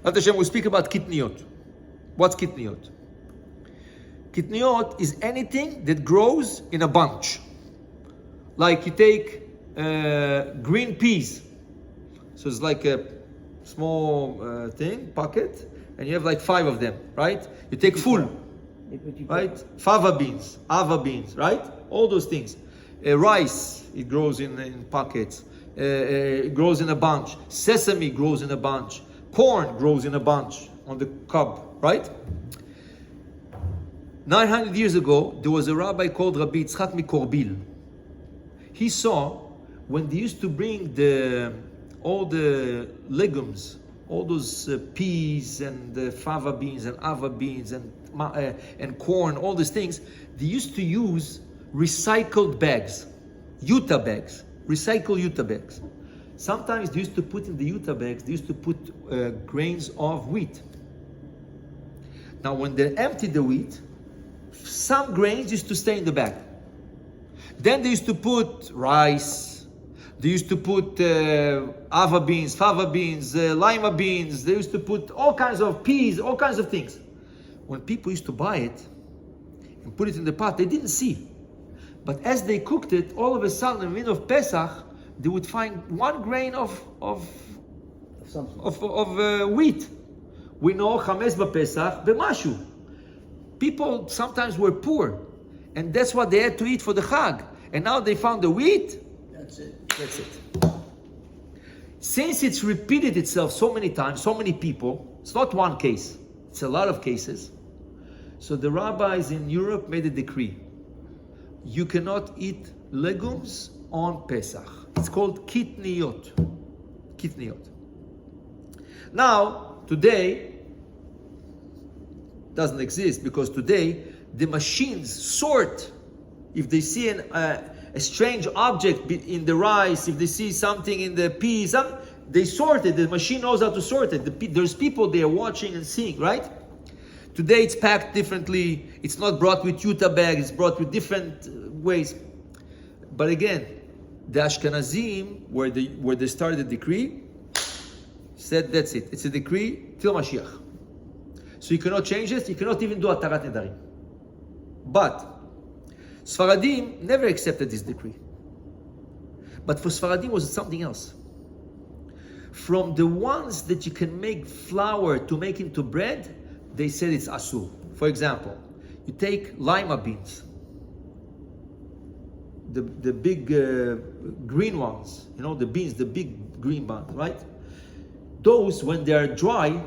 Hashem, we speak about Kitniyot. What's Kitniyot? Kitniyot is anything that grows in a bunch. Like you take green peas. So it's like a small pocket, and you have like 5 of them, right? You take full, right? Fava beans, ava beans, right? All those things. Rice, it grows in pockets. It grows in a bunch. Sesame grows in a bunch. Corn grows in a bunch on the cob, right? 900 years ago, there was a rabbi called Rabbi Yitzchak Mikorbil. He saw when they used to bring all the legumes, all those peas and fava beans and ava beans and corn, all these things, they used to use recycled bags, Utah bags, recycled Utah bags. Sometimes they used to put in the Utah bags, they used to put grains of wheat. Now when they emptied the wheat, some grains used to stay in the bag. Then they used to put rice, they used to put ava beans, fava beans, lima beans, they used to put all kinds of peas, all kinds of things. When people used to buy it and put it in the pot, they didn't see. But as they cooked it, all of a sudden, in the middle of Pesach, they would find 1 grain of wheat. We know chametz b'Pesach b'mashu. People sometimes were poor, and that's what they had to eat for the Chag. And now they found the wheat. That's it. That's it. Since it's repeated itself so many times, so many people, it's not one case, it's a lot of cases. So the rabbis in Europe made a decree. You cannot eat legumes on Pesach. It's called Kitniyot. Kitniyot. Now, today, doesn't exist because today the machines sort. If they see a strange object in the rice, if they see something in the peas, they sort it. The machine knows how to sort it. There's people there watching and seeing, right? Today it's packed differently. It's not brought with Utah bags. It's brought with different ways. But again, the Ashkenazim, where they started the decree, said that's it. It's a decree till Mashiach. So you cannot change it. You cannot even do Atarat Nedarim. But Sfaradim never accepted this decree. But for Sfaradim was something else. From the ones that you can make flour to make into bread, they said it's asur. For example, you take lima beans, the big green ones, the beans, the big green ones, right? Those, when they are dry,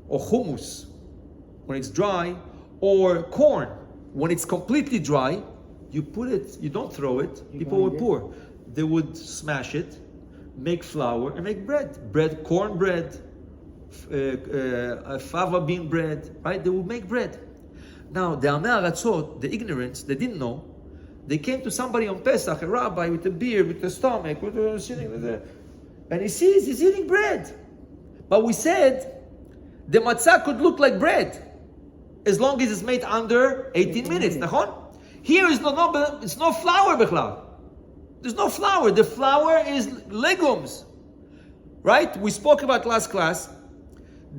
or hummus, when it's dry, or corn, when it's completely dry, you put it, you don't throw it, people were poor. They would smash it, make flour, and make bread, corn bread, fava bean bread, right? They would make bread. Now, the Amei Aratzot, the ignorance, they didn't know. They came to somebody on Pesach, a rabbi with a beard, with a stomach, sitting there, and he sees he's eating bread. But we said the matzah could look like bread as long as it's made under 18 minutes. Here is it's no flour, bichlal. There's no flour. The flour is legumes, right? We spoke about last class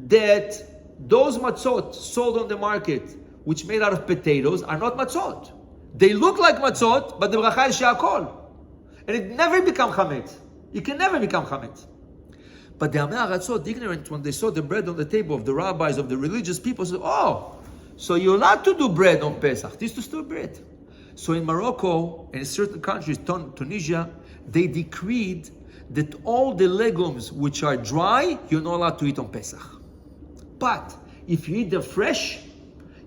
that those matzot sold on the market, which made out of potatoes, are not matzot. They look like matzot, but the bracha is she'akol, and it never become chametz. It can never become chametz. But the Amei Aratzot, ignorant, when they saw the bread on the table of the rabbis, of the religious people, said, "Oh, so you're allowed to do bread on Pesach." This is still bread. So in Morocco and in certain countries, Tunisia, they decreed that all the legumes which are dry, you're not allowed to eat on Pesach. But if you eat them fresh,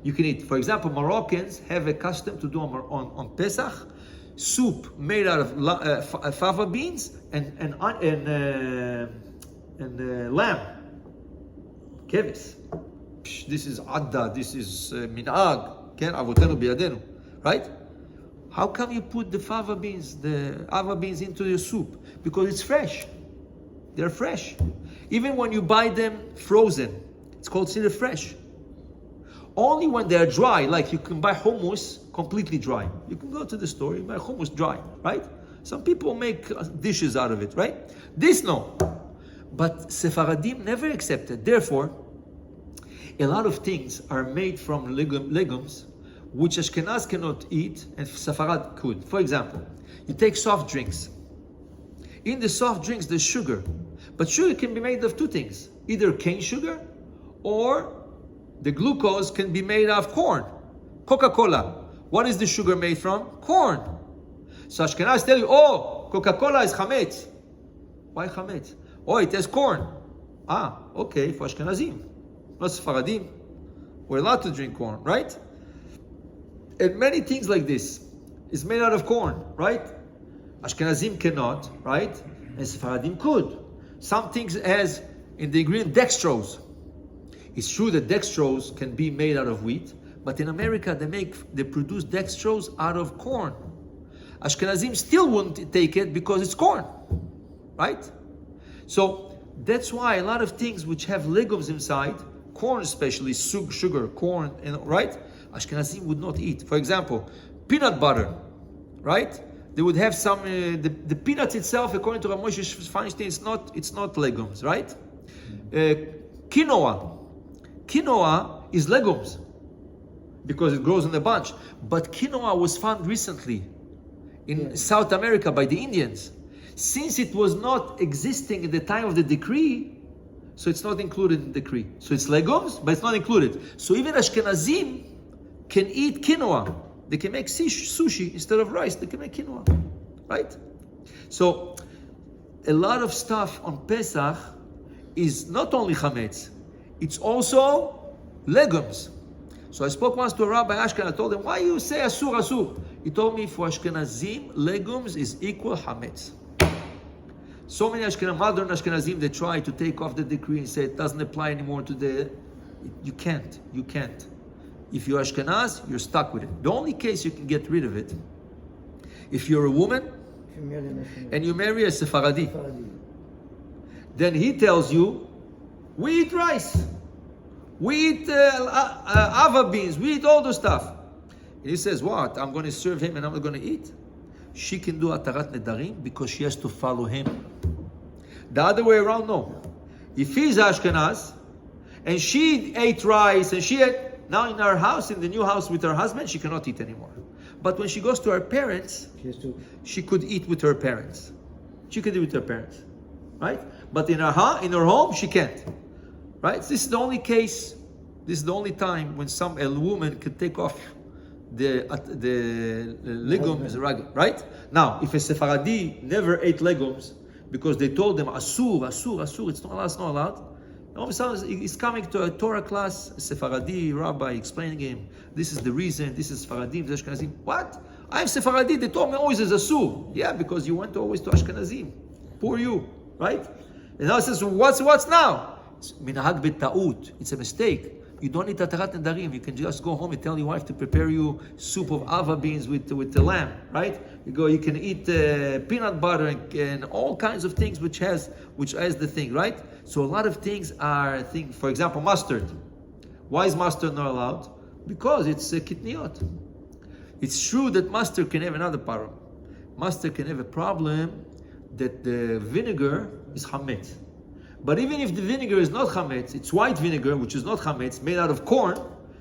you can eat. For example, Moroccans have a custom to do on Pesach soup made out of fava beans and lamb, kevis. This is adda. This is minag. Ken avotenu biyadenu, right? How come you put the fava beans, the ava beans into your soup? Because it's fresh. They're fresh. Even when you buy them frozen, it's called considered fresh. Only when they're dry, like you can buy hummus completely dry. You can go to the store, you buy hummus dry, right? Some people make dishes out of it, right? This no. But Sephardim never accepted. Therefore, a lot of things are made from legumes which Ashkenaz cannot eat and Sepharad could. For example, you take soft drinks. In the soft drinks there's sugar. But sugar can be made of two things. Either cane sugar or the glucose can be made of corn. Coca-Cola. What is the sugar made from? Corn. So Ashkenaz tell you, oh, Coca-Cola is chametz. Why chametz? Oh, it has corn. Ah, okay, for Ashkenazim. Not Sephardim. We're allowed to drink corn, right? And many things like this is made out of corn, right? Ashkenazim cannot, right? And Sephardim could. Some things as in the ingredient dextrose. It's true that dextrose can be made out of wheat, but in America they produce dextrose out of corn. Ashkenazim still wouldn't take it because it's corn, right? So that's why a lot of things which have legumes inside, corn especially, sugar, corn, right? Ashkenazim would not eat. For example, peanut butter, right? They would have some, the peanuts itself, according to Rav Moshe Feinstein, it's not legumes, right? Quinoa is legumes because it grows in a bunch. But quinoa was found recently in South America by the Indians. Since it was not existing at the time of the decree, so it's not included in the decree. So it's legumes, but it's not included. So even Ashkenazim can eat quinoa. They can make sushi instead of rice. They can make quinoa, right? So a lot of stuff on Pesach is not only chametz, it's also legumes. So I spoke once to a rabbi Ashkenaz. I told him, why you say asur? He told me for Ashkenazim, legumes is equal chametz. So many modern Ashkenazim, they try to take off the decree and say it doesn't apply anymore to the... You can't. If you're Ashkenaz, you're stuck with it. The only case you can get rid of it, if you're a woman and you marry a Sephardi, then he tells you, we eat rice, we eat ava beans, we eat all the stuff. And he says, what? I'm going to serve him and I'm not going to eat? She can do atarat nedarim because she has to follow him. The other way around, no. If he's Ashkenaz and she ate rice and she ate, now in our house, in the new house with her husband, she cannot eat anymore. But when she goes to her parents, she could eat with her parents. She could eat with her parents, right? But in her home, she can't, right? This is the only case. This is the only time when a woman could take off the legumes, right? Now, if a Sephardi never ate legumes because they told them asur, it's not allowed. All of a sudden, he's coming to a Torah class, a Sephardi rabbi explaining him, this is the reason, this is Sephardim, this is Ashkenazim. What? I'm Sephardi, they told me always it's asur. Yeah, because you went always to Ashkenazim. Poor you, right? And now he says, what's now? It's minhag b'ta'ut. It's a mistake. You don't need atarat nedarim. You can just go home and tell your wife to prepare you soup of ava beans with the lamb, right? You can eat peanut butter and all kinds of things which has the thing, right? So a lot of things are things. For example, mustard. Why is mustard not allowed? Because it's Kitniyot. It's true that mustard can have another problem. Mustard can have a problem that the vinegar is chametz. But even if the vinegar is not chametz, it's white vinegar, which is not chametz, made out of corn.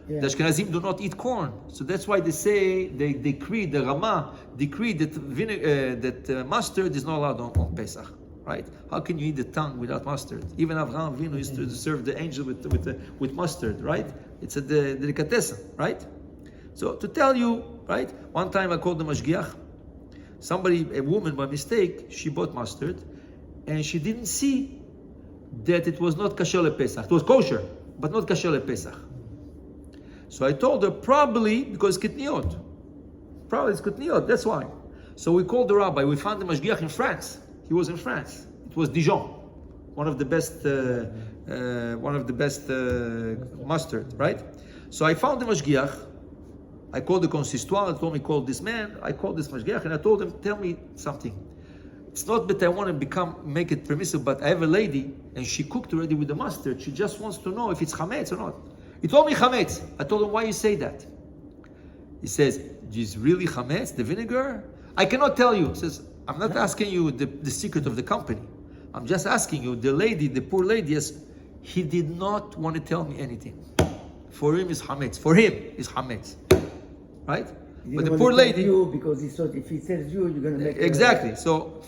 The Ashkenazim do not eat corn, so that's why they say the Rama decreed that mustard is not allowed on Pesach, right? How can you eat the tongue without mustard? Even Avraham Avinu used to serve the angel with mustard, right? It's a delicatessen, right? So to tell you, right? One time I called the mashgiach. A woman by mistake, she bought mustard, and she didn't see that it was not kasher lePesach. It was kosher, but not kasher lePesach. So I told her, probably because Kitniyot. Probably it's Kitniyot, that's why. So we called the rabbi. We found the mashgiach in France. He was in France. It was Dijon, one of the best mustard, right? So I found the mashgiach. I called the consistoire. I told me, call this man. I called this mashgiach, and I told him, tell me something. It's not that I want to make it permissible, but I have a lady, and she cooked already with the mustard. She just wants to know if it's chametz or not. He told me chametz. I told him, why you say that? He says, is really chametz, the vinegar? I cannot tell you. He says, I'm not asking you the secret of the company, I'm just asking you, the poor lady, he did not want to tell me anything. For him, it's hametz. For him, it's hametz. Right? But the poor lady, you because he thought if he tells you, you're going to make exactly. So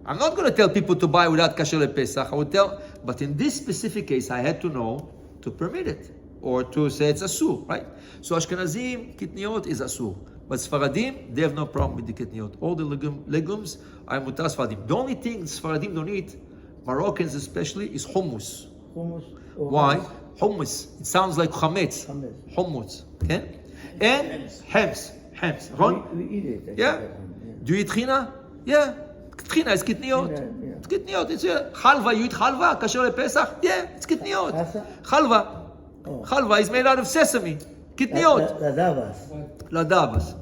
I'm not going to tell people to buy without kasher Pesach. I would tell, but in this specific case, I had to know to permit it or to say it's asur, right? So Ashkenazim Kitniyot is asur, but Sfaradim they have no problem with the Kitniyot. All the legumes are mutar Sfaradim. The only thing Sfaradim don't eat, Moroccans especially, is hummus. hummus. Why? Hummus. It sounds like chametz. Hummus. Okay? And hems. We eat it. Yeah. Do you eat trina? Yeah. Trina is kitniyot. Yeah. It's kitniyot. It's halva. You eat halva? Kasher Pesach? Yeah, it's kitniyot. Halva. Oh. Halva is made out of sesame. Kitniyot. Ladavas. Ladavas.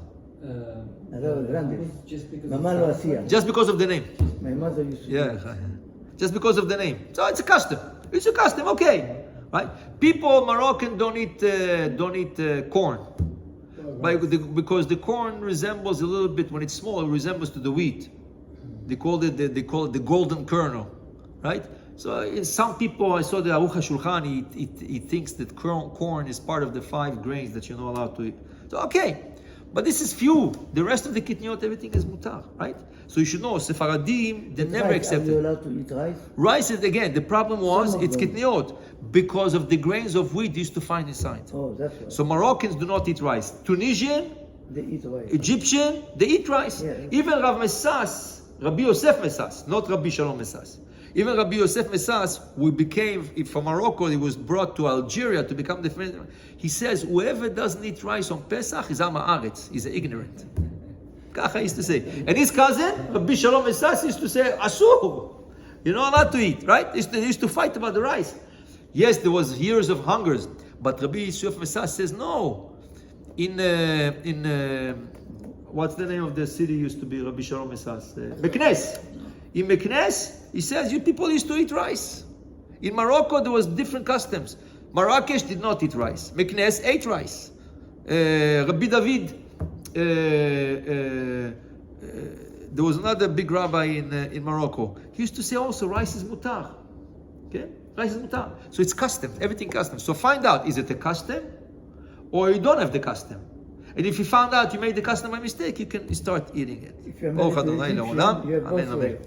Just because of the name. My mother used to. Yeah. Just because of the name. So it's a custom. It's a custom. Okay. Right? People Moroccan don't eat corn. Because the corn resembles a little bit, when it's small, it resembles to the wheat. They call it the golden kernel, right? So in some people, I saw the Aruch HaShulchan, he thinks that corn is part of the 5 grains that you're not allowed to eat. So okay, but this is few. The rest of the kitniyot, everything is mutar, right? So you should know, Sephardim, they never accepted. Are you allowed to eat rice? Rice is, again, the problem was, it's kitniyot, because of the grains of wheat used to find inside. Oh, that's right. So Moroccans do not eat rice. Tunisian, They eat rice. Egyptian, they eat rice. Yeah. Even Rabbi Yosef Mesas, not Rabbi Shalom Mesas. Even Rabbi Yosef Mesas, who became, from Morocco, he was brought to Algeria to become the friend. He says, whoever doesn't eat rice on Pesach is Am Haaretz, he's ignorant. Kacha he used to say. And his cousin, Rabbi Shalom Mesas, used to say, Asur, you're not allowed to eat, right? They used to fight about the rice. Yes, there was years of hungers, but Rabbi Yosef Mesas says, no. In what's the name of the city used to be Rabbi Shalom Mesas? Meknes. In Meknes, he says, you people used to eat rice. In Morocco, there was different customs. Marrakesh did not eat rice. Meknes ate rice. Rabbi David, there was another big rabbi in Morocco. He used to say also, rice is mutar. Okay? Rice is mutar. So it's custom, everything custom. So find out, is it a custom or you don't have the custom? And if you found out you made the custom by mistake, you can start eating it. If you're married to an Egyptian, you have both ways.